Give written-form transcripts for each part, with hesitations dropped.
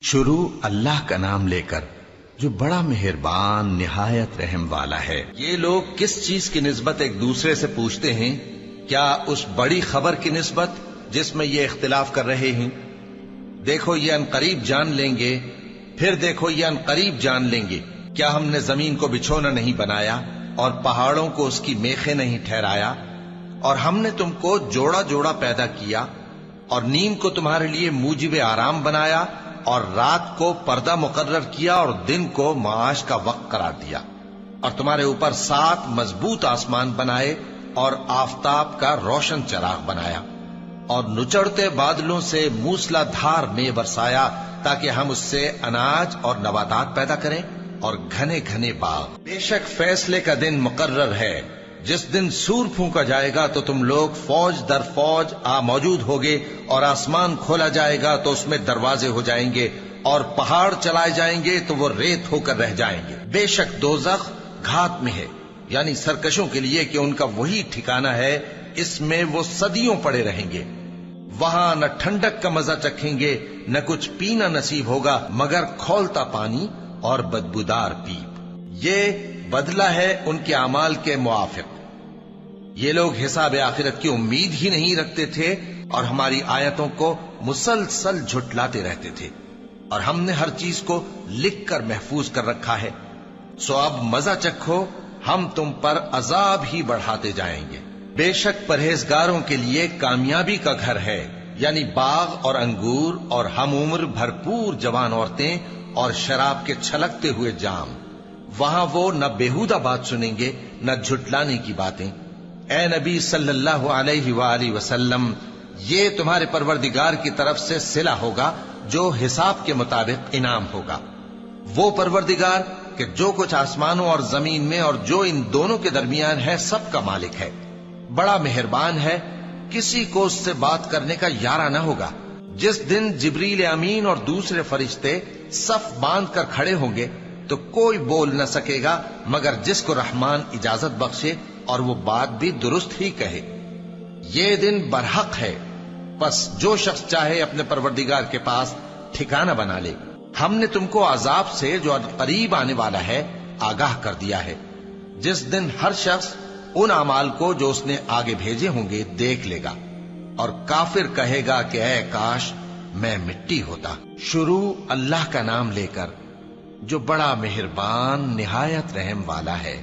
شروع اللہ کا نام لے کر جو بڑا مہربان نہایت رحم والا ہے۔ یہ لوگ کس چیز کی نسبت ایک دوسرے سے پوچھتے ہیں؟ کیا اس بڑی خبر کی نسبت جس میں یہ اختلاف کر رہے ہیں؟ دیکھو یہ انقریب جان لیں گے، پھر دیکھو یہ انقریب جان لیں گے۔ کیا ہم نے زمین کو بچھونا نہیں بنایا اور پہاڑوں کو اس کی میخیں نہیں ٹھہرایا؟ اور ہم نے تم کو جوڑا جوڑا پیدا کیا اور نیند کو تمہارے لیے موجب آرام بنایا اور رات کو پردہ مقرر کیا اور دن کو معاش کا وقت قرار دیا، اور تمہارے اوپر 7 مضبوط آسمان بنائے اور آفتاب کا روشن چراغ بنایا، اور نچڑتے بادلوں سے موسلا دھار میں برسایا تاکہ ہم اس سے اناج اور نباتات پیدا کریں اور گھنے گھنے باغ۔ بے شک فیصلے کا دن مقرر ہے، جس دن سور پھونکا جائے گا تو تم لوگ فوج در فوج موجود ہوگے، اور آسمان کھولا جائے گا تو اس میں دروازے ہو جائیں گے، اور پہاڑ چلائے جائیں گے تو وہ ریت ہو کر رہ جائیں گے۔ بے شک دوزخ گھات میں ہے، یعنی سرکشوں کے لیے کہ ان کا وہی ٹھکانہ ہے، اس میں وہ صدیوں پڑے رہیں گے۔ وہاں نہ ٹھنڈک کا مزہ چکھیں گے، نہ کچھ پینا نصیب ہوگا مگر کھولتا پانی اور بدبودار پیپ۔ یہ بدلہ ہے ان کے اعمال کے موافق۔ یہ لوگ حساب آخرت کی امید ہی نہیں رکھتے تھے اور ہماری آیتوں کو مسلسل جھٹلاتے رہتے تھے، اور ہم نے ہر چیز کو لکھ کر محفوظ کر رکھا ہے۔ سو اب مزہ چکھو، ہم تم پر عذاب ہی بڑھاتے جائیں گے۔ بے شک پرہیزگاروں کے لیے کامیابی کا گھر ہے، یعنی باغ اور انگور اور ہم عمر بھرپور جوان عورتیں اور شراب کے چھلکتے ہوئے جام۔ وہاں وہ نہ بیہودہ بات سنیں گے نہ جھٹلانے کی باتیں۔ اے نبی صلی اللہ علیہ وآلہ وسلم، یہ تمہارے پروردگار کی طرف سے صلہ ہوگا جو حساب کے مطابق انعام ہوگا۔ وہ پروردگار کہ جو کچھ آسمانوں اور زمین میں اور جو ان دونوں کے درمیان ہے سب کا مالک ہے، بڑا مہربان ہے، کسی کو اس سے بات کرنے کا یارہ نہ ہوگا۔ جس دن جبریل امین اور دوسرے فرشتے صف باندھ کر کھڑے ہوں گے تو کوئی بول نہ سکے گا مگر جس کو رحمان اجازت بخشے، اور وہ بات بھی درست ہی کہے۔ یہ دن برحق ہے، پس جو شخص چاہے اپنے پروردگار کے پاس ٹھکانہ بنا لے۔ ہم نے تم کو عذاب سے جو قریب آنے والا ہے آگاہ کر دیا ہے، جس دن ہر شخص ان اعمال کو جو اس نے آگے بھیجے ہوں گے دیکھ لے گا، اور کافر کہے گا کہ اے کاش میں مٹی ہوتا۔ شروع اللہ کا نام لے کر جو بڑا مہربان نہایت رحم والا ہے۔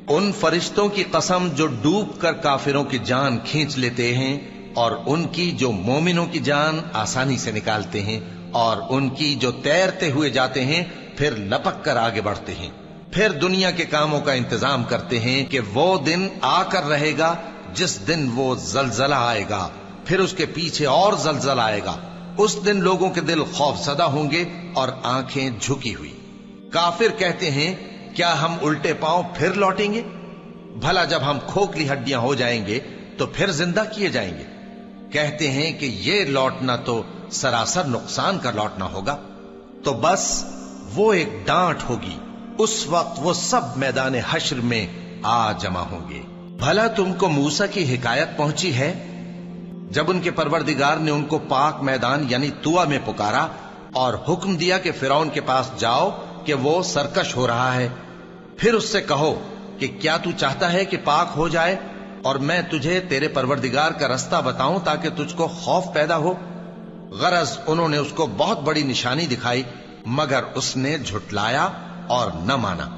ان فرشتوں کی قسم جو ڈوب کر کافروں کی جان کھینچ لیتے ہیں، اور ان کی جو مومنوں کی جان آسانی سے نکالتے ہیں، اور ان کی جو تیرتے ہوئے جاتے ہیں پھر لپک کر آگے بڑھتے ہیں، پھر دنیا کے کاموں کا انتظام کرتے ہیں کہ وہ دن آ کر رہے گا جس دن وہ زلزلہ آئے گا، پھر اس کے پیچھے اور زلزلہ آئے گا۔ اس دن لوگوں کے دل خوف زدہ ہوں گے اور آنکھیں جھکی ہوئی۔ کافر کہتے ہیں کیا ہم الٹے پاؤں پھر لوٹیں گے؟ بھلا جب ہم کھوکھلی ہڈیاں ہو جائیں گے تو پھر زندہ کیے جائیں گے؟ کہتے ہیں کہ یہ لوٹنا تو سراسر نقصان کا لوٹنا ہوگا۔ تو بس وہ ایک ڈانٹ ہوگی، اس وقت وہ سب میدان حشر میں آ جمع ہوں گے۔ بھلا تم کو موسیٰ کی حکایت پہنچی ہے جب ان کے پروردگار نے ان کو پاک میدان یعنی طوٰ میں پکارا اور حکم دیا کہ فرعون کے پاس جاؤ کہ وہ سرکش ہو رہا ہے، پھر اس سے کہو کہ کیا تو چاہتا ہے کہ پاک ہو جائے اور میں تجھے تیرے پروردگار کا رستہ بتاؤں تاکہ تجھ کو خوف پیدا ہو؟ غرض انہوں نے اس کو بہت بڑی نشانی دکھائی مگر اس نے جھٹلایا اور نہ مانا،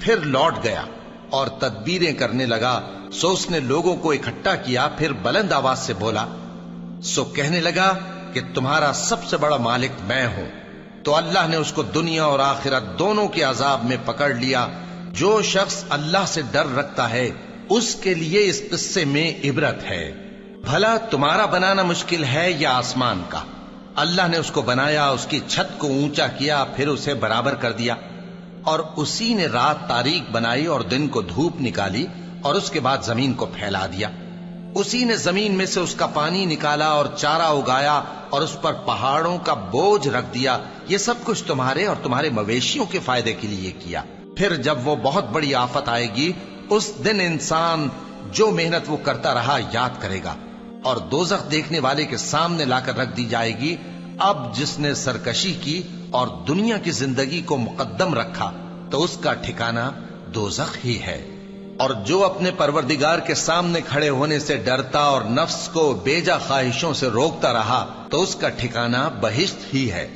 پھر لوٹ گیا اور تدبیریں کرنے لگا۔ سو اس نے لوگوں کو اکٹھا کیا، پھر بلند آواز سے بولا، سو کہنے لگا کہ تمہارا سب سے بڑا مالک میں ہوں۔ تو اللہ نے اس کو دنیا اور آخرت دونوں کے عذاب میں پکڑ لیا۔ جو شخص اللہ سے ڈر رکھتا ہے اس کے لیے اس قصے میں عبرت ہے۔ بھلا تمہارا بنانا مشکل ہے یا آسمان کا؟ اللہ نے اس کو بنایا، اس کی چھت کو اونچا کیا، پھر اسے برابر کر دیا، اور اسی نے رات تاریک بنائی اور دن کو دھوپ نکالی، اور اس کے بعد زمین کو پھیلا دیا۔ اسی نے زمین میں سے اس کا پانی نکالا اور چارہ اگایا اور اس پر پہاڑوں کا بوجھ رکھ دیا۔ یہ سب کچھ تمہارے اور تمہارے مویشیوں کے فائدے کے لیے کیا۔ پھر جب وہ بہت بڑی آفت آئے گی اس دن انسان جو محنت وہ کرتا رہا یاد کرے گا، اور دوزخ دیکھنے والے کے سامنے لا کر رکھ دی جائے گی۔ اب جس نے سرکشی کی اور دنیا کی زندگی کو مقدم رکھا تو اس کا ٹھکانہ دوزخ ہی ہے، اور جو اپنے پروردگار کے سامنے کھڑے ہونے سے ڈرتا اور نفس کو بیجا خواہشوں سے روکتا رہا تو اس کا ٹھکانہ بہشت ہی ہے۔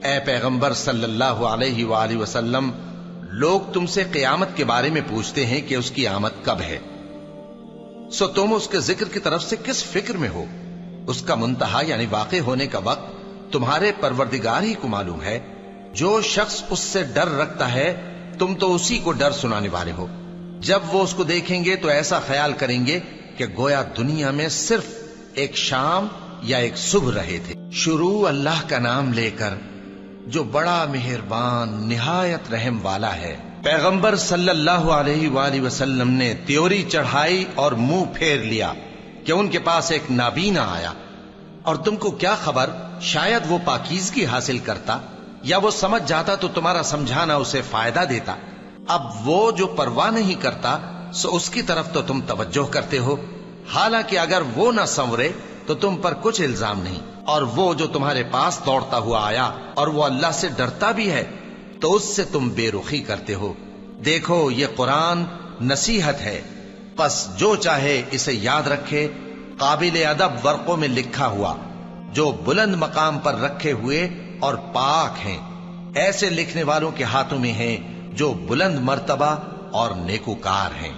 اے پیغمبر صلی اللہ علیہ وآلہ وسلم، لوگ تم سے قیامت کے بارے میں پوچھتے ہیں کہ اس کی آمد کب ہے، سو تم اس کے ذکر کی طرف سے کس فکر میں ہو؟ اس کا منتہا یعنی واقع ہونے کا وقت تمہارے پروردگار ہی کو معلوم ہے۔ جو شخص اس سے ڈر رکھتا ہے تم تو اسی کو ڈر سنانے والے ہو۔ جب وہ اس کو دیکھیں گے تو ایسا خیال کریں گے کہ گویا دنیا میں صرف ایک شام یا ایک صبح رہے تھے۔ شروع اللہ کا نام لے کر جو بڑا مہربان نہایت رحم والا ہے۔ پیغمبر صلی اللہ علیہ وآلہ وسلم نے تیوری چڑھائی اور منہ پھیر لیا کہ ان کے پاس ایک نابینا آیا، اور تم کو کیا خبر، شاید وہ پاکیزگی حاصل کرتا یا وہ سمجھ جاتا تو تمہارا سمجھانا اسے فائدہ دیتا۔ اب وہ جو پرواہ نہیں کرتا سو اس کی طرف تو تم توجہ کرتے ہو، حالانکہ اگر وہ نہ سنورے تو تم پر کچھ الزام نہیں۔ اور وہ جو تمہارے پاس دوڑتا ہوا آیا اور وہ اللہ سے ڈرتا بھی ہے تو اس سے تم بے رخی کرتے ہو۔ دیکھو یہ قرآن نصیحت ہے، پس جو چاہے اسے یاد رکھے۔ قابل ادب ورقوں میں لکھا ہوا، جو بلند مقام پر رکھے ہوئے اور پاک ہیں، ایسے لکھنے والوں کے ہاتھوں میں ہیں جو بلند مرتبہ اور نیکوکار ہیں۔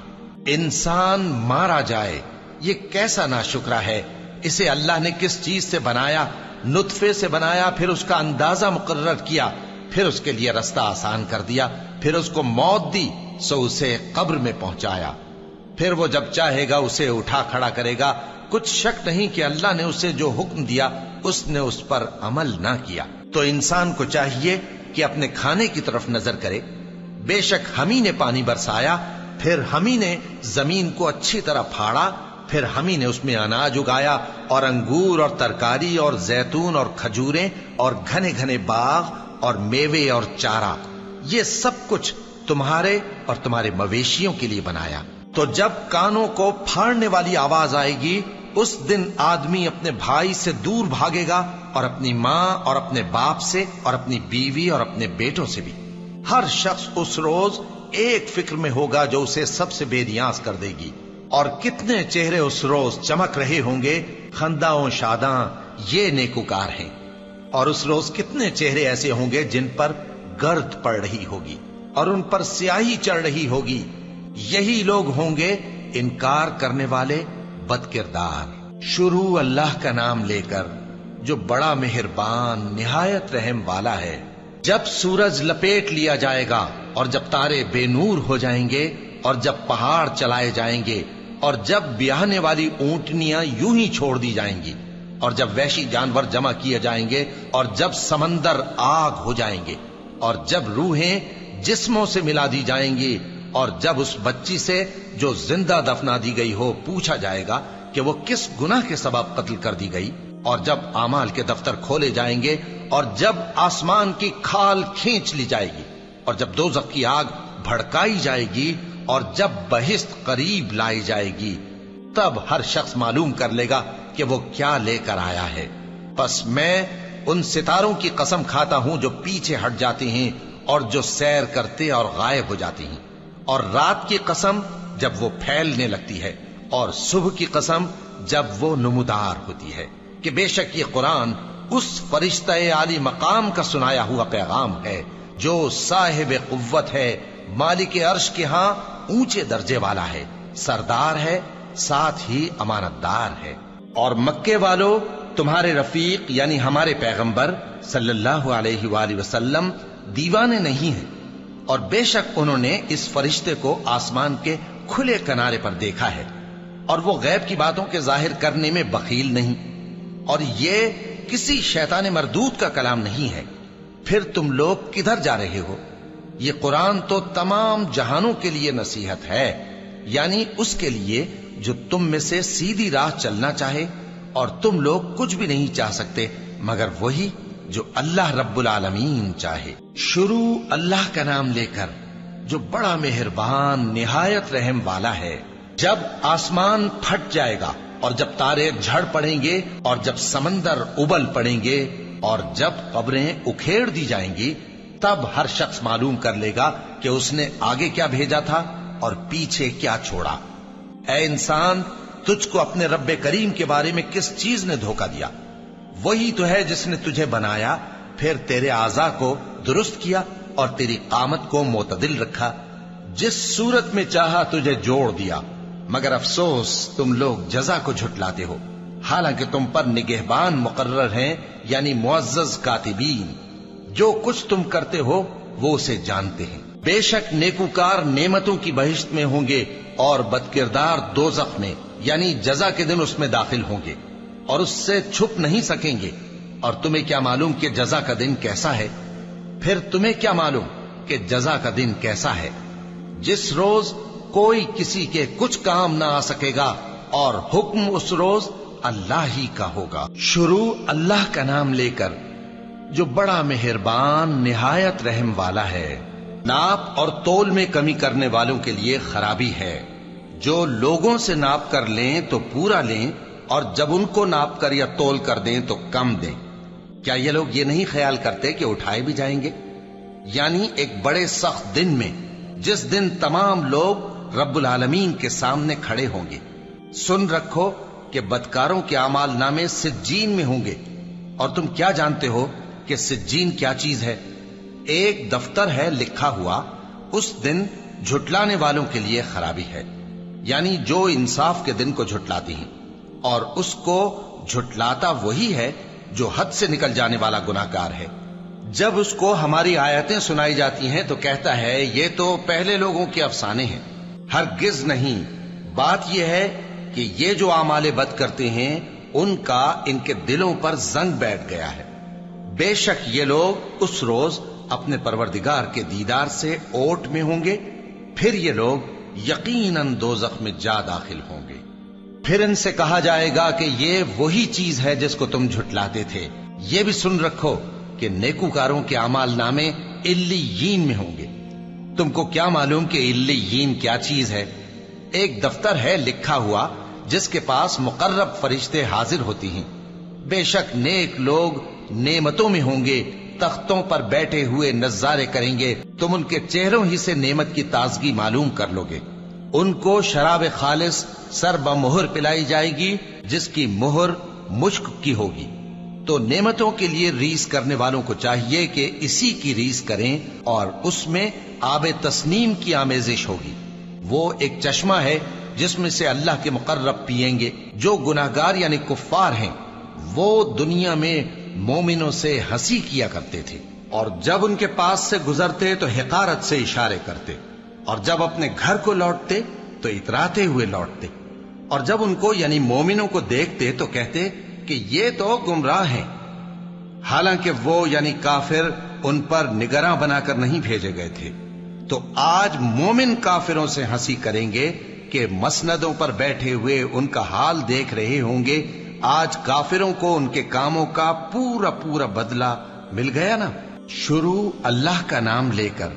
انسان مارا جائے، یہ کیسا ناشکرا ہے۔ اسے اللہ نے کس چیز سے بنایا؟ نطفے سے بنایا، پھر اس کا اندازہ مقرر کیا، پھر اس کے لیے رستہ آسان کر دیا، پھر اس کو موت دی سو اسے قبر میں پہنچایا، پھر وہ جب چاہے گا اسے اٹھا کھڑا کرے گا۔ کچھ شک نہیں کہ اللہ نے اسے جو حکم دیا اس نے اس پر عمل نہ کیا۔ تو انسان کو چاہیے کہ اپنے کھانے کی طرف نظر کرے۔ بے شک ہم ہی نے پانی برسایا، پھر ہم ہی نے زمین کو اچھی طرح پھاڑا، پھر ہم ہی نے اس میں اناج اگایا اور انگور اور ترکاری اور زیتون اور کھجوریں اور گھنے گھنے باغ اور میوے اور چارہ، یہ سب کچھ تمہارے اور تمہارے مویشیوں کے لیے بنایا۔ تو جب کانوں کو پھاڑنے والی آواز آئے گی اس دن آدمی اپنے بھائی سے دور بھاگے گا، اور اپنی ماں اور اپنے باپ سے اور اپنی بیوی اور اپنے بیٹوں سے بھی۔ ہر شخص اس روز ایک فکر میں ہوگا جو اسے سب سے بے نیاز کر دے گی۔ اور کتنے چہرے اس روز چمک رہے ہوں گے، خنداں و شاداں، یہ نیکوکار ہیں۔ اور اس روز کتنے چہرے ایسے ہوں گے جن پر گرد پڑ رہی ہوگی اور ان پر سیاہی چڑھ رہی ہوگی، یہی لوگ ہوں گے انکار کرنے والے بد کردار۔ شروع اللہ کا نام لے کر جو بڑا مہربان نہایت رحم والا ہے۔ جب سورج لپیٹ لیا جائے گا اور جب تارے بے نور ہو جائیں گے اور جب پہاڑ چلائے جائیں گے اور جب بیاہنے والی اونٹنیاں یوں ہی چھوڑ دی جائیں گی اور جب وحشی جانور جمع کیے جائیں گے اور جب سمندر آگ ہو جائیں گے اور جب روحیں جسموں سے ملا دی جائیں گی اور جب اس بچی سے جو زندہ دفنا دی گئی ہو پوچھا جائے گا کہ وہ کس گناہ کے سبب قتل کر دی گئی، اور جب اعمال کے دفتر کھولے جائیں گے اور جب آسمان کی کھال کھینچ لی جائے گی اور جب دوزخ کی آگ بھڑکائی جائے گی اور جب بہشت قریب لائی جائے گی، تب ہر شخص معلوم کر لے گا کہ وہ کیا لے کر آیا ہے۔ پس میں ان ستاروں کی قسم کھاتا ہوں جو پیچھے ہٹ جاتے ہیں اور جو سیر کرتے اور غائب ہو جاتے ہیں، اور رات کی قسم جب وہ پھیلنے لگتی ہے، اور صبح کی قسم جب وہ نمودار ہوتی ہے، کہ بے شک یہ قرآن اس فرشتہ عالی مقام کا سنایا ہوا پیغام ہے جو صاحب قوت ہے، مالک عرش کے ہاں اونچے درجے والا ہے، سردار ہے، ساتھ ہی امانت دار ہے۔ اور مکے والو، تمہارے رفیق یعنی ہمارے پیغمبر صلی اللہ علیہ وآلہ وسلم دیوانے نہیں ہیں، اور بے شک انہوں نے اس فرشتے کو آسمان کے کھلے کنارے پر دیکھا ہے، اور وہ غیب کی باتوں کے ظاہر کرنے میں بخیل نہیں، اور یہ کسی شیطان مردود کا کلام نہیں ہے۔ پھر تم لوگ کدھر جا رہے ہو؟ یہ قرآن تو تمام جہانوں کے لیے نصیحت ہے، یعنی اس کے لیے جو تم میں سے سیدھی راہ چلنا چاہے، اور تم لوگ کچھ بھی نہیں چاہ سکتے مگر وہی جو اللہ رب العالمین چاہے۔ شروع اللہ کا نام لے کر جو بڑا مہربان نہایت رحم والا ہے۔ جب آسمان پھٹ جائے گا اور جب تارے جھڑ پڑیں گے اور جب سمندر ابل پڑیں گے اور جب قبریں اکھیڑ دی جائیں گی تب ہر شخص معلوم کر لے گا کہ اس نے آگے کیا بھیجا تھا اور پیچھے کیا چھوڑا۔ اے انسان، تجھ کو اپنے رب کریم کے بارے میں کس چیز نے دھوکہ دیا؟ وہی تو ہے جس نے تجھے بنایا، پھر تیرے اعضاء کو درست کیا اور تیری قامت کو معتدل رکھا، جس صورت میں چاہا تجھے جوڑ دیا، مگر افسوس تم لوگ جزا کو جھٹلاتے ہو، حالانکہ تم پر نگہبان مقرر ہیں، یعنی معزز کاتبین، جو کچھ تم کرتے ہو وہ اسے جانتے ہیں۔ بے شک نیکوکار نعمتوں کی بہشت میں ہوں گے اور بدکردار دوزخ میں، یعنی جزا کے دن اس میں داخل ہوں گے اور اس سے چھپ نہیں سکیں گے۔ اور تمہیں کیا معلوم کہ جزا کا دن کیسا ہے؟ پھر تمہیں کیا معلوم کہ جزا کا دن کیسا ہے؟ جس روز کوئی کسی کے کچھ کام نہ آ سکے گا اور حکم اس روز اللہ ہی کا ہوگا۔ شروع اللہ کا نام لے کر جو بڑا مہربان نہایت رحم والا ہے۔ ناپ اور تول میں کمی کرنے والوں کے لیے خرابی ہے، جو لوگوں سے ناپ کر لیں تو پورا لیں اور جب ان کو ناپ کر یا تول کر دیں تو کم دیں۔ کیا یہ لوگ یہ نہیں خیال کرتے کہ اٹھائے بھی جائیں گے؟ یعنی ایک بڑے سخت دن میں، جس دن تمام لوگ رب العالمین کے سامنے کھڑے ہوں گے۔ سن رکھو کہ بدکاروں کے اعمال نامے سجین میں ہوں گے، اور تم کیا جانتے ہو کہ سجین کیا چیز ہے؟ ایک دفتر ہے لکھا ہوا، اس دن جھٹلانے والوں کے لیے خرابی ہے، یعنی جو انصاف کے دن کو جھٹلاتی ہیں، اور اس کو جھٹلاتا وہی ہے جو حد سے نکل جانے والا گناہگار ہے۔ جب اس کو ہماری آیتیں سنائی جاتی ہیں تو کہتا ہے یہ تو پہلے لوگوں کے افسانے ہیں۔ ہرگز نہیں، بات یہ ہے کہ یہ جو اعمال بد کرتے ہیں ان کا ان کے دلوں پر زنگ بیٹھ گیا ہے۔ بے شک یہ لوگ اس روز اپنے پروردگار کے دیدار سے اوٹ میں ہوں گے، پھر یہ لوگ یقیناً دوزخ میں جا داخل ہوں گے۔ پھر ان سے کہا جائے گا کہ یہ وہی چیز ہے جس کو تم جھٹلاتے تھے۔ یہ بھی سن رکھو کہ نیکوکاروں کے اعمال نامے علیین میں ہوں گے۔ تم کو کیا معلوم کہ علیین کیا چیز ہے؟ ایک دفتر ہے لکھا ہوا جس کے پاس مقرب فرشتے حاضر ہوتی ہیں۔ بے شک نیک لوگ نعمتوں میں ہوں گے، تختوں پر بیٹھے ہوئے نظارے کریں گے، تم ان کے چہروں ہی سے نعمت کی تازگی معلوم کر لو گے۔ ان کو شراب خالص سر بمہر پلائی جائے گی جس کی مہر مشک کی ہوگی۔ تو نعمتوں کے لیے ریس کرنے والوں کو چاہیے کہ اسی کی ریس کریں، اور اس میں آب تسنیم کی آمیزش ہوگی۔ وہ ایک چشمہ ہے جس میں سے اللہ کے مقرب پیئیں گے۔ جو گناہگار یعنی کفار ہیں وہ دنیا میں مومنوں سے ہنسی کیا کرتے تھے، اور جب ان کے پاس سے گزرتے تو حقارت سے اشارے کرتے، اور جب اپنے گھر کو لوٹتے تو اتراتے ہوئے لوٹتے، اور جب ان کو یعنی مومنوں کو دیکھتے تو کہتے کہ یہ تو گمراہ ہیں، حالانکہ وہ یعنی کافر ان پر نگراں بنا کر نہیں بھیجے گئے تھے۔ تو آج مومن کافروں سے ہنسی کریں گے کہ مسندوں پر بیٹھے ہوئے ان کا حال دیکھ رہے ہوں گے۔ آج کافروں کو ان کے کاموں کا پورا پورا بدلہ مل گیا نا۔ شروع اللہ کا نام لے کر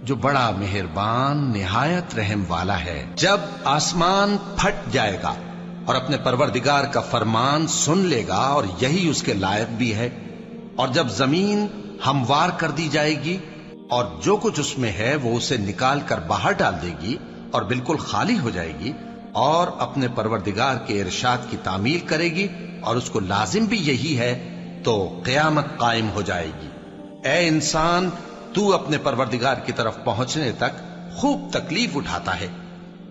جو بڑا مہربان نہایت رحم والا ہے۔ جب آسمان پھٹ جائے گا اور اپنے پروردگار کا فرمان سن لے گا، اور یہی اس کے لائق بھی ہے، اور جب زمین ہموار کر دی جائے گی اور جو کچھ اس میں ہے وہ اسے نکال کر باہر ڈال دے گی اور بالکل خالی ہو جائے گی، اور اپنے پروردگار کے ارشاد کی تعمیل کرے گی، اور اس کو لازم بھی یہی ہے، تو قیامت قائم ہو جائے گی۔ اے انسان، تو اپنے پروردگار کی طرف پہنچنے تک خوب تکلیف اٹھاتا ہے،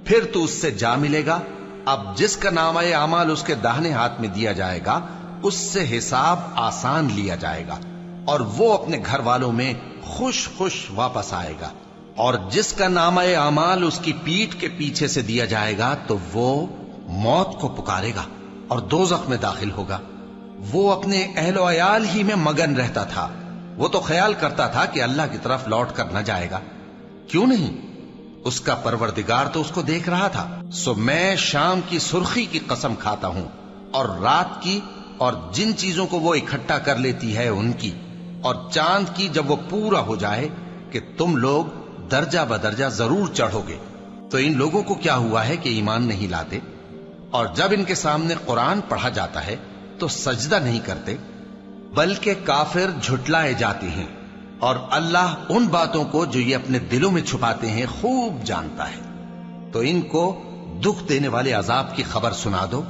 پھر تو اس سے جا ملے گا۔ اب جس کا نامہ اعمال اس کے داہنے ہاتھ میں دیا جائے گا اس سے حساب آسان لیا جائے گا، اور وہ اپنے گھر والوں میں خوش خوش واپس آئے گا۔ اور جس کا نامہ اعمال اس کی پیٹھ کے پیچھے سے دیا جائے گا تو وہ موت کو پکارے گا اور دوزخ میں داخل ہوگا۔ وہ اپنے اہل و عیال ہی میں مگن رہتا تھا، وہ تو خیال کرتا تھا کہ اللہ کی طرف لوٹ کر نہ جائے گا، کیوں نہیں؟ اس کا پروردگار تو اس کو دیکھ رہا تھا۔ سو میں شام کی سرخی کی قسم کھاتا ہوں، اور رات کی، اور جن چیزوں کو وہ اکٹھا کر لیتی ہے ان کی، اور چاند کی جب وہ پورا ہو جائے، کہ تم لوگ درجہ بدرجہ ضرور چڑھو گے۔ تو ان لوگوں کو کیا ہوا ہے کہ ایمان نہیں لاتے، اور جب ان کے سامنے قرآن پڑھا جاتا ہے تو سجدہ نہیں کرتے۔ بلکہ کافر جھٹلائے جاتے ہیں، اور اللہ ان باتوں کو جو یہ اپنے دلوں میں چھپاتے ہیں خوب جانتا ہے۔ تو ان کو دکھ دینے والے عذاب کی خبر سنا دو۔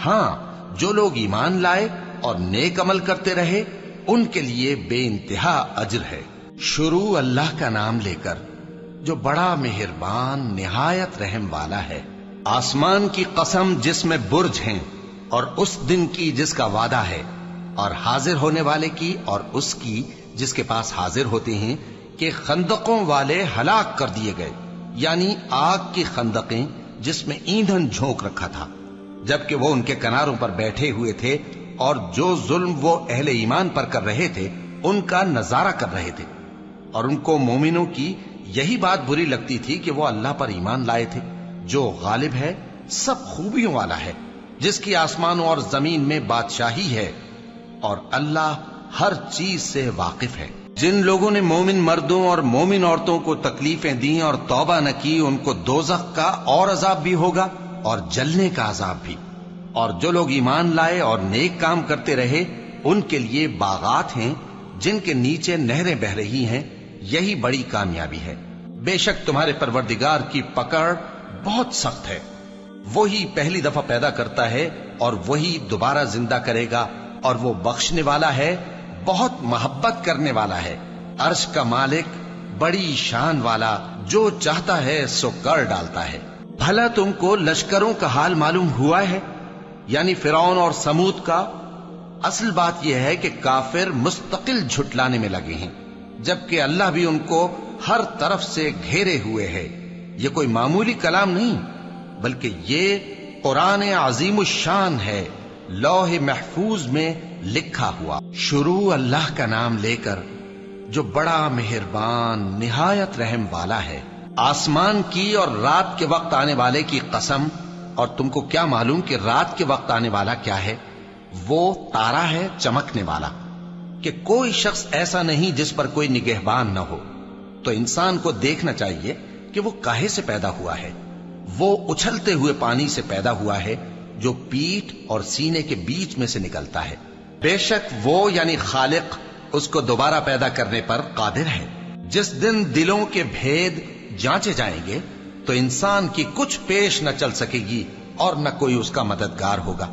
ہاں، جو لوگ ایمان لائے اور نیک عمل کرتے رہے ان کے لیے بے انتہا اجر ہے۔ شروع اللہ کا نام لے کر جو بڑا مہربان نہایت رحم والا ہے۔ آسمان کی قسم جس میں برج ہیں، اور اس دن کی جس کا وعدہ ہے، اور حاضر ہونے والے کی اور اس کی جس کے پاس حاضر ہوتے ہیں، کہ خندقوں والے ہلاک کر دیے گئے، یعنی آگ کی خندقیں جس میں ایندھن جھونک رکھا تھا، جبکہ وہ ان کے کناروں پر بیٹھے ہوئے تھے اور جو ظلم وہ اہل ایمان پر کر رہے تھے ان کا نظارہ کر رہے تھے، اور ان کو مومنوں کی یہی بات بری لگتی تھی کہ وہ اللہ پر ایمان لائے تھے جو غالب ہے، سب خوبیوں والا ہے، جس کی آسمانوں اور زمین میں بادشاہی ہے، اور اللہ ہر چیز سے واقف ہے۔ جن لوگوں نے مومن مردوں اور مومن عورتوں کو تکلیفیں دیں اور توبہ نہ کی، ان کو دوزخ کا اور عذاب بھی ہوگا اور جلنے کا عذاب بھی، اور جو لوگ ایمان لائے اور نیک کام کرتے رہے ان کے لیے باغات ہیں جن کے نیچے نہریں بہ رہی ہیں، یہی بڑی کامیابی ہے۔ بے شک تمہارے پروردگار کی پکڑ بہت سخت ہے، وہی پہلی دفعہ پیدا کرتا ہے اور وہی دوبارہ زندہ کرے گا، اور وہ بخشنے والا ہے، بہت محبت کرنے والا ہے، عرش کا مالک، بڑی شان والا، جو چاہتا ہے سو کر ڈالتا ہے۔ بھلا تم کو لشکروں کا حال معلوم ہوا ہے، یعنی فرعون اور سمود کا؟ اصل بات یہ ہے کہ کافر مستقل جھٹلانے میں لگے ہیں، جبکہ اللہ بھی ان کو ہر طرف سے گھیرے ہوئے ہے۔ یہ کوئی معمولی کلام نہیں، بلکہ یہ قرآن عظیم الشان ہے، لوح محفوظ میں لکھا ہوا۔ شروع اللہ کا نام لے کر جو بڑا مہربان نہایت رحم والا ہے۔ آسمان کی اور رات کے وقت آنے والے کی قسم، اور تم کو کیا معلوم کہ رات کے وقت آنے والا کیا ہے؟ وہ تارا ہے چمکنے والا، کہ کوئی شخص ایسا نہیں جس پر کوئی نگہبان نہ ہو۔ تو انسان کو دیکھنا چاہیے کہ وہ کاہے سے پیدا ہوا ہے۔ وہ اچھلتے ہوئے پانی سے پیدا ہوا ہے جو پیٹھ اور سینے کے بیچ میں سے نکلتا ہے۔ بے شک وہ یعنی خالق اس کو دوبارہ پیدا کرنے پر قادر ہے۔ جس دن دلوں کے بھید جانچے جائیں گے تو انسان کی کچھ پیش نہ چل سکے گی اور نہ کوئی اس کا مددگار ہوگا۔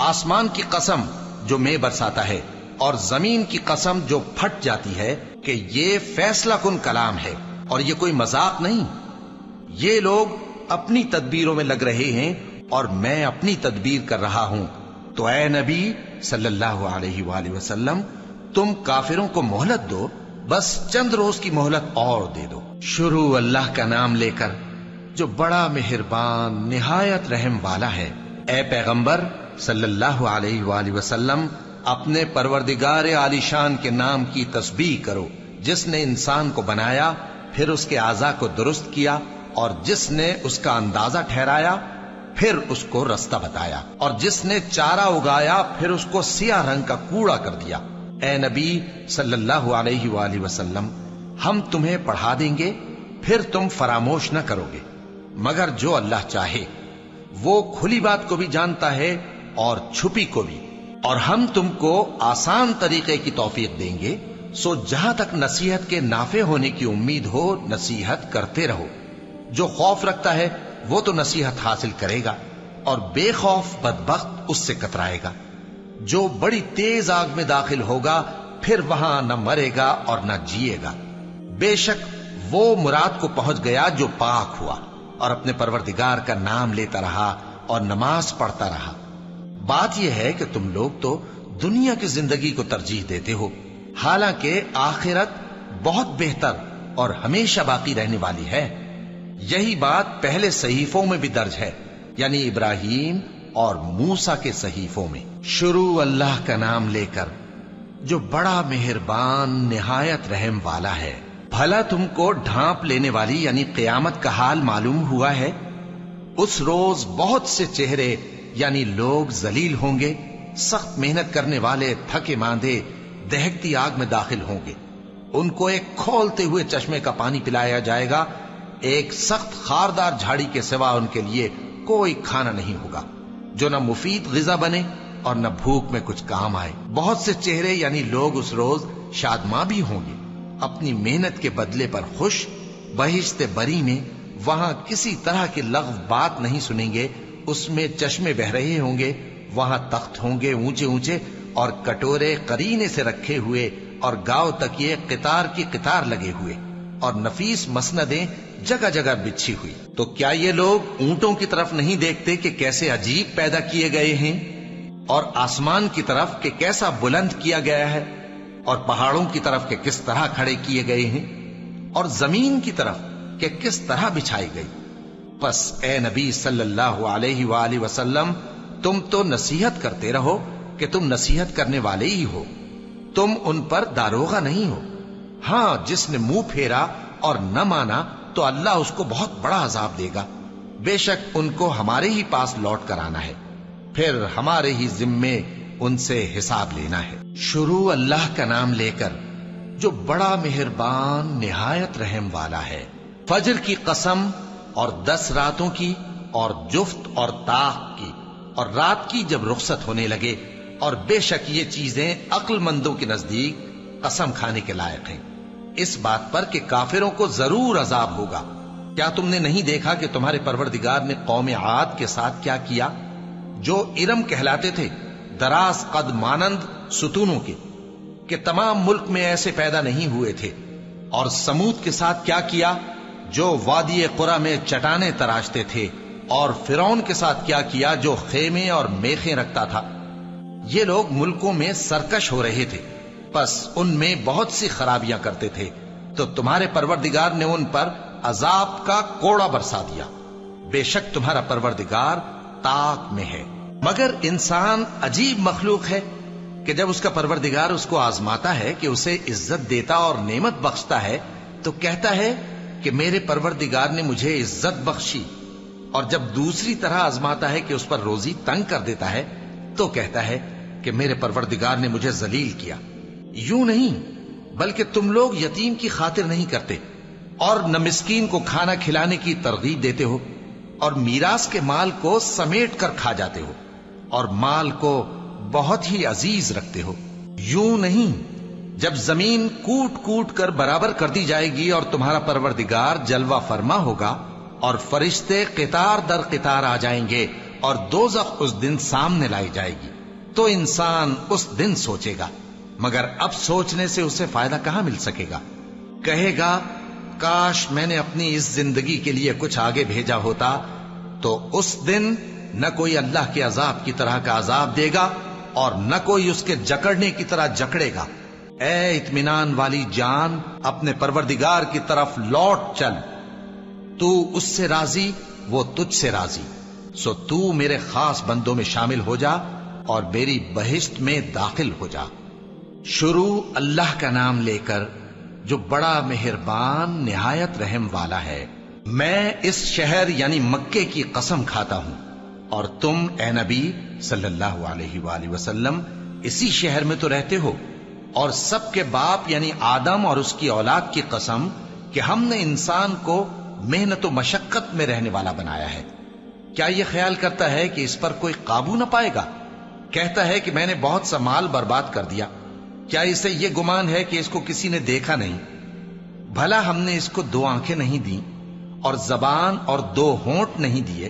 آسمان کی قسم جو مے برساتا ہے، اور زمین کی قسم جو پھٹ جاتی ہے، کہ یہ فیصلہ کن کلام ہے اور یہ کوئی مذاق نہیں۔ یہ لوگ اپنی تدبیروں میں لگ رہے ہیں اور میں اپنی تدبیر کر رہا ہوں، تو اے نبی صلی اللہ علیہ وآلہ وسلم تم کافروں کو مہلت دو، بس چند روز کی مہلت اور دے دو۔ شروع اللہ کا نام لے کر جو بڑا مہربان نہایت رحم والا ہے۔ اے پیغمبر صلی اللہ علیہ وآلہ وسلم اپنے پروردگار عالی شان کے نام کی تسبیح کرو، جس نے انسان کو بنایا، پھر اس کے اعضاء کو درست کیا، اور جس نے اس کا اندازہ ٹھہرایا، پھر اس کو رستہ بتایا، اور جس نے چارہ اگایا، پھر اس کو سیاہ رنگ کا کوڑا کر دیا۔ اے نبی صلی اللہ علیہ وآلہ وسلم ہم تمہیں پڑھا دیں گے، پھر تم فراموش نہ کرو گے، مگر جو اللہ چاہے۔ وہ کھلی بات کو بھی جانتا ہے اور چھپی کو بھی، اور ہم تم کو آسان طریقے کی توفیق دیں گے، سو جہاں تک نصیحت کے نافع ہونے کی امید ہو نصیحت کرتے رہو۔ جو خوف رکھتا ہے وہ تو نصیحت حاصل کرے گا، اور بے خوف بدبخت اس سے کترائے گا۔ جو بڑی تیز آگ میں داخل ہوگا، پھر وہاں نہ مرے گا اور نہ جیے گا۔ بے شک وہ مراد کو پہنچ گیا جو پاک ہوا اور اپنے پروردگار کا نام لیتا رہا اور نماز پڑھتا رہا۔ بات یہ ہے کہ تم لوگ تو دنیا کی زندگی کو ترجیح دیتے ہو، حالانکہ آخرت بہت بہتر اور ہمیشہ باقی رہنے والی ہے۔ یہی بات پہلے صحیفوں میں بھی درج ہے، یعنی ابراہیم اور موسیٰ کے صحیفوں میں۔ شروع اللہ کا نام لے کر جو بڑا مہربان نہایت رحم والا ہے۔ بھلا تم کو ڈھانپ لینے والی یعنی قیامت کا حال معلوم ہوا ہے؟ اس روز بہت سے چہرے یعنی لوگ ذلیل ہوں گے، سخت محنت کرنے والے تھکے ماندے دہکتی آگ میں داخل ہوں گے۔ ان کو ایک کھولتے ہوئے چشمے کا پانی پلایا جائے گا، ایک سخت خاردار جھاڑی کے سوا ان کے لیے کوئی کھانا نہیں ہوگا جو نہ مفید غذا بنے اور نہ بھوک میں کچھ کام آئے۔ بہت سے چہرے یعنی لوگ اس روز شادماں بھی ہوں گے، اپنی محنت کے بدلے پر خوش۔ بہشت بری میں وہاں کسی طرح کی لغو بات نہیں سنیں گے، اس میں چشمے بہ رہے ہوں گے، وہاں تخت ہوں گے اونچے اونچے اور کٹورے قرینے سے رکھے ہوئے اور گاؤ تک یہ قطار کی قطار لگے ہوئے اور نفیس مسندیں جگہ جگہ بچھی ہوئی۔ تو کیا یہ لوگ اونٹوں کی طرف نہیں دیکھتے کہ کیسے عجیب پیدا کیے گئے ہیں، اور آسمان کی طرف کہ کیسا بلند کیا گیا ہے، اور پہاڑوں کی طرف کہ کس طرح کھڑے کیے گئے ہیں، اور زمین کی طرف کہ کس طرح بچھائی گئی؟ پس اے نبی صلی اللہ علیہ وآلہ وسلم، تم تو نصیحت کرتے رہو کہ تم نصیحت کرنے والے ہی ہو، تم ان پر داروغہ نہیں ہو۔ ہاں، جس نے منہ پھیرا اور نہ مانا تو اللہ اس کو بہت بڑا عذاب دے گا۔ بے شک ان کو ہمارے ہی پاس لوٹ کر آنا ہے، پھر ہمارے ہی ذمے ان سے حساب لینا ہے۔ شروع اللہ کا نام لے کر جو بڑا مہربان نہایت رحم والا ہے۔ فجر کی قسم اور 10 راتوں کی اور جفت اور طاق کی اور رات کی جب رخصت ہونے لگے، اور بے شک یہ چیزیں عقل مندوں کے نزدیک قسم کھانے کے لائق ہیں، اس بات پر کہ کافروں کو ضرور عذاب ہوگا۔ کیا تم نے نہیں دیکھا کہ تمہارے پروردگار نے قوم عاد کے ساتھ کیا کیا، جو ارم کہلاتے تھے، دراز قد مانند ستونوں کے، کہ تمام ملک میں ایسے پیدا نہیں ہوئے تھے؟ اور سمود کے ساتھ کیا کیا، جو وادی قرا میں چٹانیں تراشتے تھے؟ اور فرعون کے ساتھ کیا کیا، جو خیمے اور میخیں رکھتا تھا؟ یہ لوگ ملکوں میں سرکش ہو رہے تھے، پس ان میں بہت سی خرابیاں کرتے تھے، تو تمہارے پروردگار نے ان پر عذاب کا کوڑا برسا دیا۔ بے شک تمہارا پروردگار طاق میں ہے۔ مگر انسان عجیب مخلوق ہے کہ جب اس کا پروردگار اس کو آزماتا ہے کہ اسے عزت دیتا اور نعمت بخشتا ہے تو کہتا ہے کہ میرے پروردگار نے مجھے عزت بخشی، اور جب دوسری طرح آزماتا ہے کہ اس پر روزی تنگ کر دیتا ہے تو کہتا ہے کہ میرے پروردگار نے مجھے ذلیل کیا۔ یوں نہیں، بلکہ تم لوگ یتیم کی خاطر نہیں کرتے اور نہ مسکین کو کھانا کھلانے کی ترغیب دیتے ہو، اور میراث کے مال کو سمیٹ کر کھا جاتے ہو، اور مال کو بہت ہی عزیز رکھتے ہو۔ یوں نہیں، جب زمین کوٹ کوٹ کر برابر کر دی جائے گی اور تمہارا پروردگار جلوہ فرما ہوگا اور فرشتے قطار در قطار آ جائیں گے اور دوزخ اس دن سامنے لائی جائے گی، تو انسان اس دن سوچے گا، مگر اب سوچنے سے اسے فائدہ کہاں مل سکے گا؟ کہے گا کاش میں نے اپنی اس زندگی کے لیے کچھ آگے بھیجا ہوتا، تو اس دن نہ کوئی اللہ کے عذاب کی طرح کا عذاب دے گا اور نہ کوئی اس کے جکڑنے کی طرح جکڑے گا۔ اے اطمینان والی جان، اپنے پروردگار کی طرف لوٹ چل، تو اس سے راضی، وہ تجھ سے راضی، سو تو میرے خاص بندوں میں شامل ہو جا اور میری بہشت میں داخل ہو جا۔ شروع اللہ کا نام لے کر جو بڑا مہربان نہایت رحم والا ہے۔ میں اس شہر یعنی مکے کی قسم کھاتا ہوں، اور تم اے نبی صلی اللہ علیہ وآلہ وسلم اسی شہر میں تو رہتے ہو، اور سب کے باپ یعنی آدم اور اس کی اولاد کی قسم کہ ہم نے انسان کو محنت و مشقت میں رہنے والا بنایا ہے۔ کیا یہ خیال کرتا ہے کہ اس پر کوئی قابو نہ پائے گا؟ کہتا ہے کہ میں نے بہت سا مال برباد کر دیا۔ کیا اسے یہ گمان ہے کہ اس کو کسی نے دیکھا نہیں؟ بھلا ہم نے اس کو 2 آنکھیں نہیں دیں اور زبان اور 2 ہونٹ نہیں دیے؟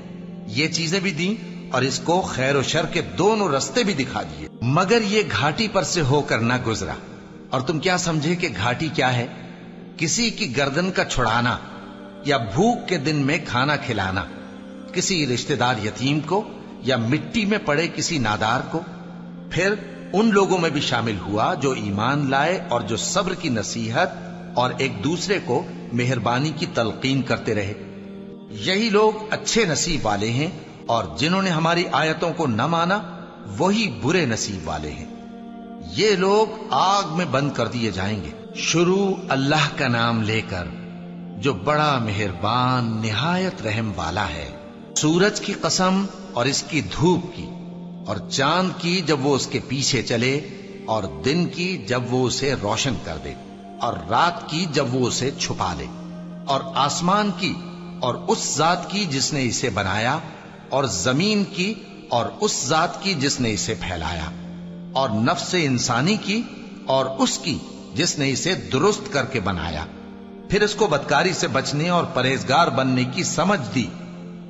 یہ چیزیں بھی دیں اور اس کو خیر و شر کے دونوں رستے بھی دکھا دیے، مگر یہ گھاٹی پر سے ہو کر نہ گزرا۔ اور تم کیا سمجھے کہ گھاٹی کیا ہے؟ کسی کی گردن کا چھڑانا یا بھوک کے دن میں کھانا کھلانا، کسی رشتہ دار یتیم کو یا مٹی میں پڑے کسی نادار کو۔ پھر ان لوگوں میں بھی شامل ہوا جو ایمان لائے اور جو صبر کی نصیحت اور ایک دوسرے کو مہربانی کی تلقین کرتے رہے۔ یہی لوگ اچھے نصیب والے ہیں، اور جنہوں نے ہماری آیتوں کو نہ مانا وہی برے نصیب والے ہیں۔ یہ لوگ آگ میں بند کر دیے جائیں گے۔ شروع اللہ کا نام لے کر جو بڑا مہربان نہایت رحم والا ہے۔ سورج کی قسم اور اس کی دھوپ کی، اور چاند کی جب وہ اس کے پیچھے چلے، اور دن کی جب وہ اسے روشن کر دے، اور رات کی جب وہ اسے چھپا لے، اور آسمان کی اور اس ذات کی جس نے اسے بنایا، اور زمین کی اور اس ذات کی جس نے اسے پھیلایا، اور نفس انسانی کی اور اس کی جس نے اسے درست کر کے بنایا، پھر اس کو بدکاری سے بچنے اور پرہیزگار بننے کی سمجھ دی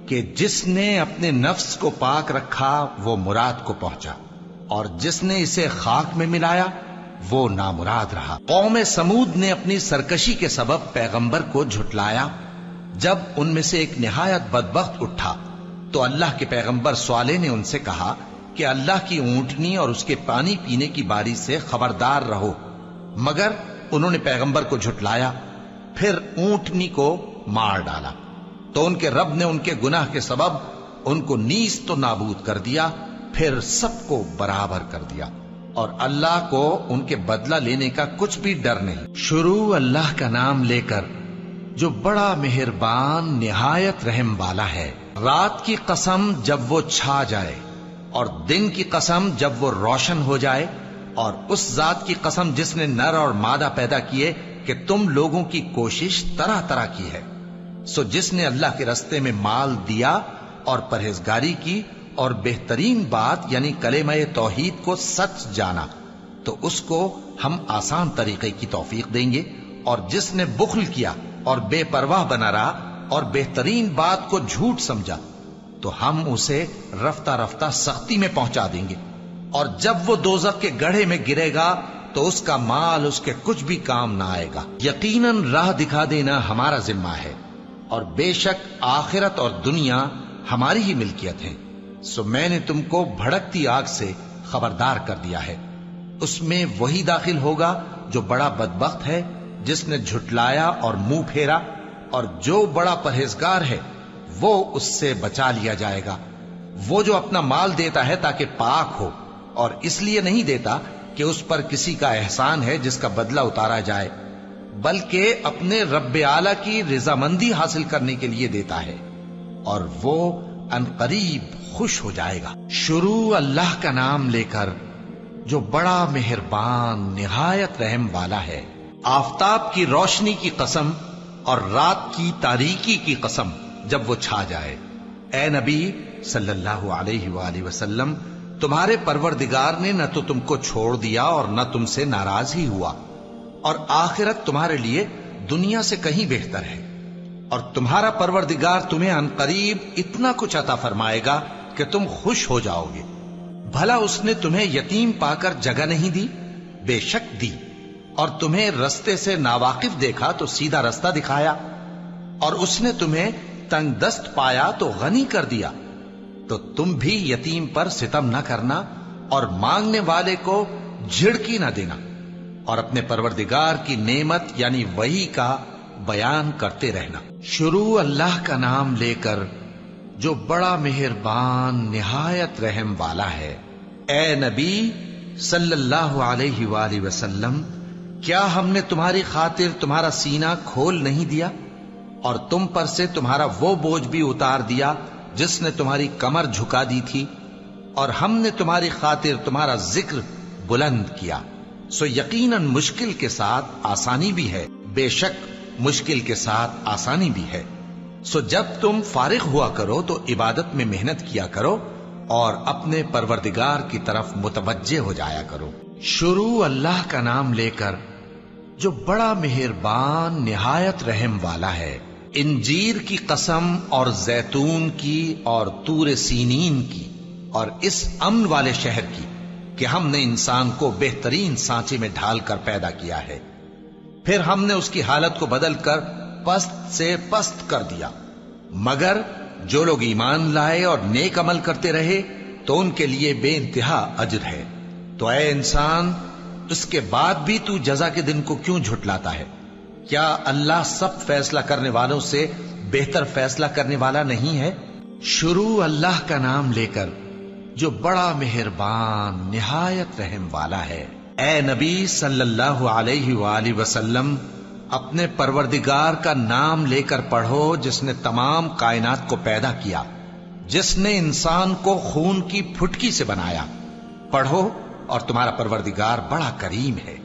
کہ جس نے اپنے نفس کو پاک رکھا وہ مراد کو پہنچا، اور جس نے اسے خاک میں ملایا وہ نامراد رہا۔ قوم سمود نے اپنی سرکشی کے سبب پیغمبر کو جھٹلایا۔ جب ان میں سے ایک نہایت بدبخت اٹھا تو اللہ کے پیغمبر صالح نے ان سے کہا کہ اللہ کی اونٹنی اور اس کے پانی پینے کی باری سے خبردار رہو، مگر انہوں نے پیغمبر کو جھٹلایا، پھر اونٹنی کو مار ڈالا تو ان کے رب نے ان کے گناہ کے سبب ان کو نیست و نابود کر دیا، پھر سب کو برابر کر دیا، اور اللہ کو ان کے بدلہ لینے کا کچھ بھی ڈر نہیں۔ شروع اللہ کا نام لے کر جو بڑا مہربان نہایت رحم والا ہے۔ رات کی قسم جب وہ چھا جائے، اور دن کی قسم جب وہ روشن ہو جائے، اور اس ذات کی قسم جس نے نر اور مادہ پیدا کیے کہ تم لوگوں کی کوشش طرح طرح کی ہے۔ سو جس نے اللہ کے رستے میں مال دیا اور پرہیزگاری کی اور بہترین بات یعنی کلمہ توحید کو سچ جانا، تو اس کو ہم آسان طریقے کی توفیق دیں گے، اور جس نے بخل کیا اور بے پرواہ بنا رہا اور بہترین بات کو جھوٹ سمجھا، تو ہم اسے رفتہ رفتہ سختی میں پہنچا دیں گے، اور جب وہ دوزخ کے گڑھے میں گرے گا تو اس کا مال اس کے کچھ بھی کام نہ آئے گا۔ یقیناً راہ دکھا دینا ہمارا ذمہ ہے، اور بے شک آخرت اور دنیا ہماری ہی ملکیت ہے۔ سو میں نے تم کو بھڑکتی آگ سے خبردار کر دیا ہے، اس میں وہی داخل ہوگا جو بڑا بدبخت ہے، جس نے جھٹلایا اور منہ پھیرا، اور جو بڑا پرہیزگار ہے وہ اس سے بچا لیا جائے گا۔ وہ جو اپنا مال دیتا ہے تاکہ پاک ہو، اور اس لیے نہیں دیتا کہ اس پر کسی کا احسان ہے جس کا بدلہ اتارا جائے، بلکہ اپنے رب اعلی کی رضامندی حاصل کرنے کے لیے دیتا ہے، اور وہ عنقریب خوش ہو جائے گا۔ شروع اللہ کا نام لے کر جو بڑا مہربان نہایت رحم والا ہے۔ آفتاب کی روشنی کی قسم اور رات کی تاریکی کی قسم جب وہ چھا جائے۔ اے نبی صلی اللہ علیہ وآلہ وسلم، تمہارے پروردگار نے نہ تو تم کو چھوڑ دیا اور نہ تم سے ناراض ہی ہوا، اور آخرت تمہارے لیے دنیا سے کہیں بہتر ہے، اور تمہارا پروردگار تمہیں عنقریب اتنا کچھ عطا فرمائے گا کہ تم خوش ہو جاؤ گے۔ بھلا اس نے تمہیں یتیم پا کر جگہ نہیں دی؟ بے شک دی، اور تمہیں رستے سے ناواقف دیکھا تو سیدھا رستہ دکھایا، اور اس نے تمہیں تنگ دست پایا تو غنی کر دیا۔ تو تم بھی یتیم پر ستم نہ کرنا، اور مانگنے والے کو جھڑکی نہ دینا، اور اپنے پروردگار کی نعمت یعنی وحی کا بیان کرتے رہنا۔ شروع اللہ کا نام لے کر جو بڑا مہربان نہایت رحم والا ہے۔ اے نبی صلی اللہ علیہ وآلہ وسلم، کیا ہم نے تمہاری خاطر تمہارا سینہ کھول نہیں دیا، اور تم پر سے تمہارا وہ بوجھ بھی اتار دیا جس نے تمہاری کمر جھکا دی تھی، اور ہم نے تمہاری خاطر تمہارا ذکر بلند کیا۔ سو یقیناً مشکل کے ساتھ آسانی بھی ہے، بے شک مشکل کے ساتھ آسانی بھی ہے۔ سو جب تم فارغ ہوا کرو تو عبادت میں محنت کیا کرو، اور اپنے پروردگار کی طرف متوجہ ہو جایا کرو۔ شروع اللہ کا نام لے کر جو بڑا مہربان نہایت رحم والا ہے۔ انجیر کی قسم اور زیتون کی اور طور سینین کی اور اس امن والے شہر کی کہ ہم نے انسان کو بہترین سانچے میں ڈھال کر پیدا کیا ہے، پھر ہم نے اس کی حالت کو بدل کر پست سے پست کر دیا، مگر جو لوگ ایمان لائے اور نیک عمل کرتے رہے تو ان کے لیے بے انتہا اجر ہے۔ تو اے انسان، اس کے بعد بھی تو جزا کے دن کو کیوں جھٹلاتا ہے؟ کیا اللہ سب فیصلہ کرنے والوں سے بہتر فیصلہ کرنے والا نہیں ہے؟ شروع اللہ کا نام لے کر جو بڑا مہربان نہایت رحم والا ہے۔ اے نبی صلی اللہ علیہ وآلہ وسلم، اپنے پروردگار کا نام لے کر پڑھو جس نے تمام کائنات کو پیدا کیا، جس نے انسان کو خون کی پھٹکی سے بنایا۔ پڑھو، اور تمہارا پروردگار بڑا کریم ہے،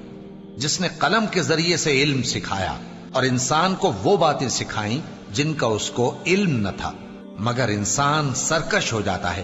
جس نے قلم کے ذریعے سے علم سکھایا اور انسان کو وہ باتیں سکھائیں جن کا اس کو علم نہ تھا، مگر انسان سرکش ہو جاتا ہے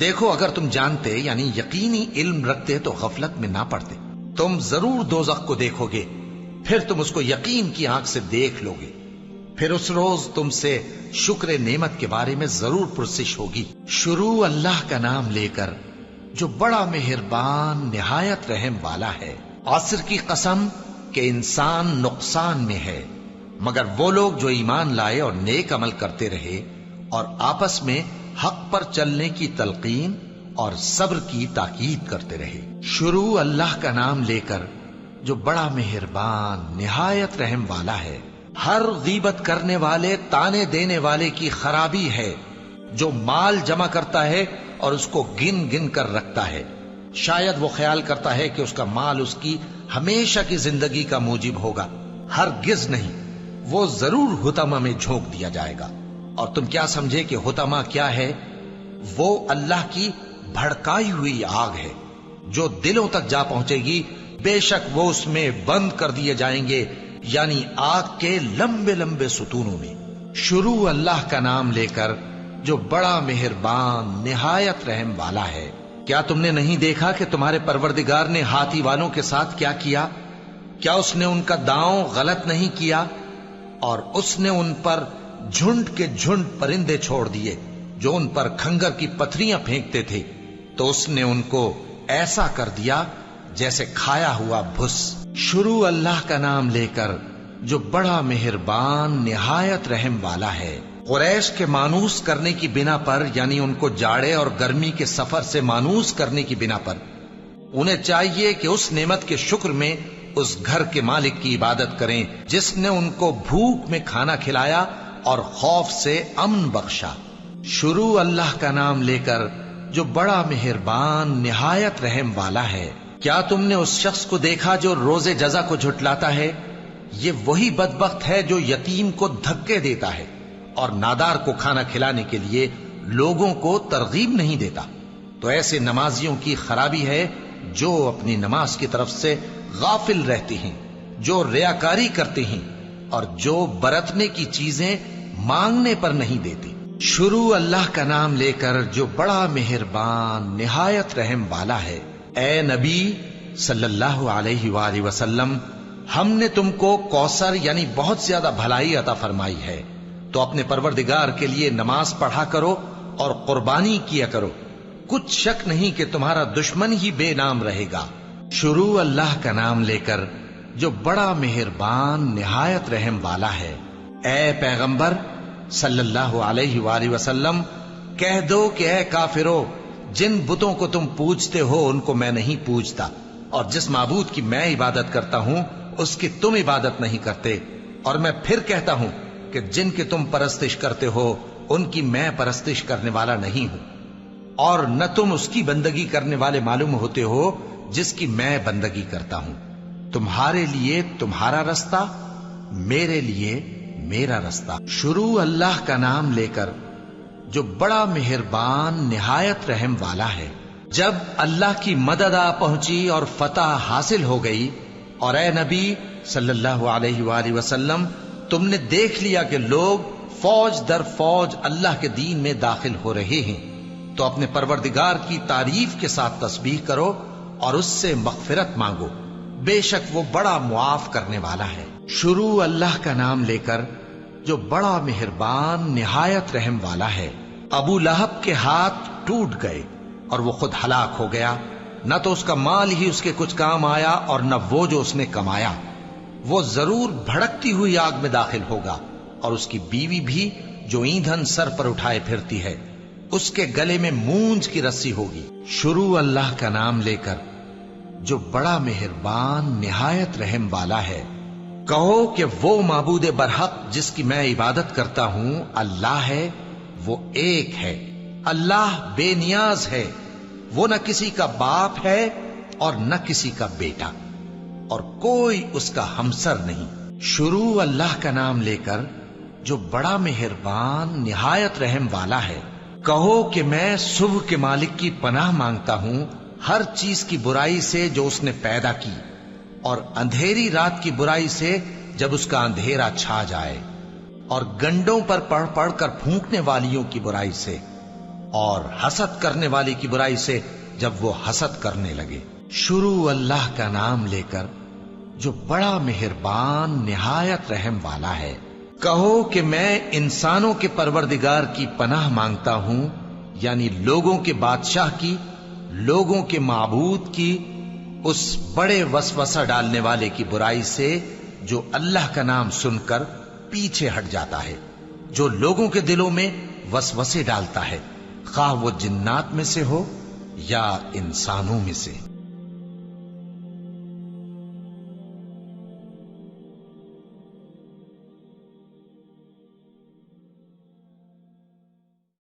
دیکھو اگر تم جانتے یعنی یقینی علم رکھتے تو غفلت میں نہ پڑتے. تم ضرور دوزخ کو دیکھو گے، پھر تم اس کو یقین کی آنکھ سے دیکھ لو گے. پھر اس روز تم سے شکر نعمت کے بارے میں ضرور پرسش ہوگی. شروع اللہ کا نام لے کر جو بڑا مہربان نہایت رحم والا ہے. عصر کی قسم کہ انسان نقصان میں ہے مگر وہ لوگ جو ایمان لائے اور نیک عمل کرتے رہے اور آپس میں حق پر چلنے کی تلقین اور صبر کی تاکید کرتے رہے. شروع اللہ کا نام لے کر جو بڑا مہربان نہایت رحم والا ہے. ہر غیبت کرنے والے تانے دینے والے کی خرابی ہے جو مال جمع کرتا ہے اور اس کو گن گن کر رکھتا ہے. شاید وہ خیال کرتا ہے کہ اس کا مال اس کی ہمیشہ کی زندگی کا موجب ہوگا. ہرگز نہیں، وہ ضرور حطمہ میں جھونک دیا جائے گا. اور تم کیا سمجھے کہ حطمہ کیا ہے؟ وہ اللہ کی بھڑکائی ہوئی آگ ہے جو دلوں تک جا پہنچے گی. بے شک وہ اس میں بند کر دیے جائیں گے، یعنی آگ کے لمبے لمبے ستونوں میں. شروع اللہ کا نام لے کر جو بڑا مہربان نہایت رحم والا ہے. کیا تم نے نہیں دیکھا کہ تمہارے پروردگار نے ہاتھی والوں کے ساتھ کیا کیا؟ کیا اس نے ان کا داؤں غلط نہیں کیا؟ اور اس نے ان پر جھنڈ کے جھنڈ پرندے چھوڑ دیے جو ان پر کھنگر کی پتھریاں پھینکتے تھے، تو اس نے ان کو ایسا کر دیا جیسے کھایا ہوا بھس. شروع اللہ کا نام لے کر جو بڑا مہربان نہایت رحم والا ہے. قریش کے مانوس کرنے کی بنا پر، یعنی ان کو جاڑے اور گرمی کے سفر سے مانوس کرنے کی بنا پر، انہیں چاہیے کہ اس نعمت کے شکر میں اس گھر کے مالک کی عبادت کریں جس نے ان کو بھوک میں کھانا کھلایا اور خوف سے امن بخشا. شروع اللہ کا نام لے کر جو بڑا مہربان نہایت رحم والا ہے. کیا تم نے اس شخص کو دیکھا جو روز جزا کو جھٹلاتا ہے؟ یہ وہی بدبخت ہے جو یتیم کو دھکے دیتا ہے اور نادار کو کھانا کھلانے کے لیے لوگوں کو ترغیب نہیں دیتا. تو ایسے نمازیوں کی خرابی ہے جو اپنی نماز کی طرف سے غافل رہتے ہیں، جو ریاکاری کرتے ہیں اور جو برتنے کی چیزیں مانگنے پر نہیں دیتے. شروع اللہ کا نام لے کر جو بڑا مہربان نہایت رحم والا ہے. اے نبی صلی اللہ علیہ وآلہ وسلم، ہم نے تم کو کوثر یعنی بہت زیادہ بھلائی عطا فرمائی ہے، تو اپنے پروردگار کے لیے نماز پڑھا کرو اور قربانی کیا کرو. کچھ شک نہیں کہ تمہارا دشمن ہی بے نام رہے گا. شروع اللہ کا نام لے کر جو بڑا مہربان نہایت رحم والا ہے. اے پیغمبر صلی اللہ علیہ وآلہ وسلم، کہہ دو کہ اے کافرو، جن بتوں کو تم پوجتے ہو ان کو میں نہیں پوجتا، اور جس معبود کی میں عبادت کرتا ہوں اس کی تم عبادت نہیں کرتے. اور میں پھر کہتا ہوں کہ جن کی تم پرستش کرتے ہو ان کی میں پرستش کرنے والا نہیں ہوں، اور نہ تم اس کی بندگی کرنے والے معلوم ہوتے ہو جس کی میں بندگی کرتا ہوں. تمہارے لیے تمہارا رستہ، میرے لیے میرا رستہ. شروع اللہ کا نام لے کر جو بڑا مہربان نہایت رحم والا ہے. جب اللہ کی مدد آ پہنچی اور فتح حاصل ہو گئی، اور اے نبی صلی اللہ علیہ وآلہ وسلم، تم نے دیکھ لیا کہ لوگ فوج در فوج اللہ کے دین میں داخل ہو رہے ہیں، تو اپنے پروردگار کی تعریف کے ساتھ تسبیح کرو اور اس سے مغفرت مانگو، بے شک وہ بڑا معاف کرنے والا ہے. شروع اللہ کا نام لے کر جو بڑا مہربان نہایت رحم والا ہے. ابو لہب کے ہاتھ ٹوٹ گئے اور وہ خود ہلاک ہو گیا، نہ تو اس کا مال ہی اس کے کچھ کام آیا اور نہ وہ جو اس نے کمایا. وہ ضرور بھڑکتی ہوئی آگ میں داخل ہوگا، اور اس کی بیوی بھی جو ایندھن سر پر اٹھائے پھرتی ہے، اس کے گلے میں مونج کی رسی ہوگی. شروع اللہ کا نام لے کر جو بڑا مہربان نہایت رحم والا ہے. کہو کہ وہ معبود برحق جس کی میں عبادت کرتا ہوں اللہ ہے، وہ ایک ہے. اللہ بے نیاز ہے، وہ نہ کسی کا باپ ہے اور نہ کسی کا بیٹا، اور کوئی اس کا ہمسر نہیں. شروع اللہ کا نام لے کر جو بڑا مہربان نہایت رحم والا ہے. کہو کہ میں صبح کے مالک کی پناہ مانگتا ہوں ہر چیز کی برائی سے جو اس نے پیدا کی، اور اندھیری رات کی برائی سے جب اس کا اندھیرا چھا جائے، اور گنڈوں پر پڑھ پڑھ کر پھونکنے والیوں کی برائی سے، اور حسد کرنے والے کی برائی سے جب وہ حسد کرنے لگے۔ شروع اللہ کا نام لے کر جو بڑا مہربان نہایت رحم والا ہے۔ کہو کہ میں انسانوں کے پروردگار کی پناہ مانگتا ہوں، یعنی لوگوں کے بادشاہ کی، لوگوں کے معبود کی، اس بڑے وسوسہ ڈالنے والے کی برائی سے جو اللہ کا نام سن کر پیچھے ہٹ جاتا ہے، جو لوگوں کے دلوں میں وسوسے ڈالتا ہے، خواہ وہ جنات میں سے ہو یا انسانوں میں سے۔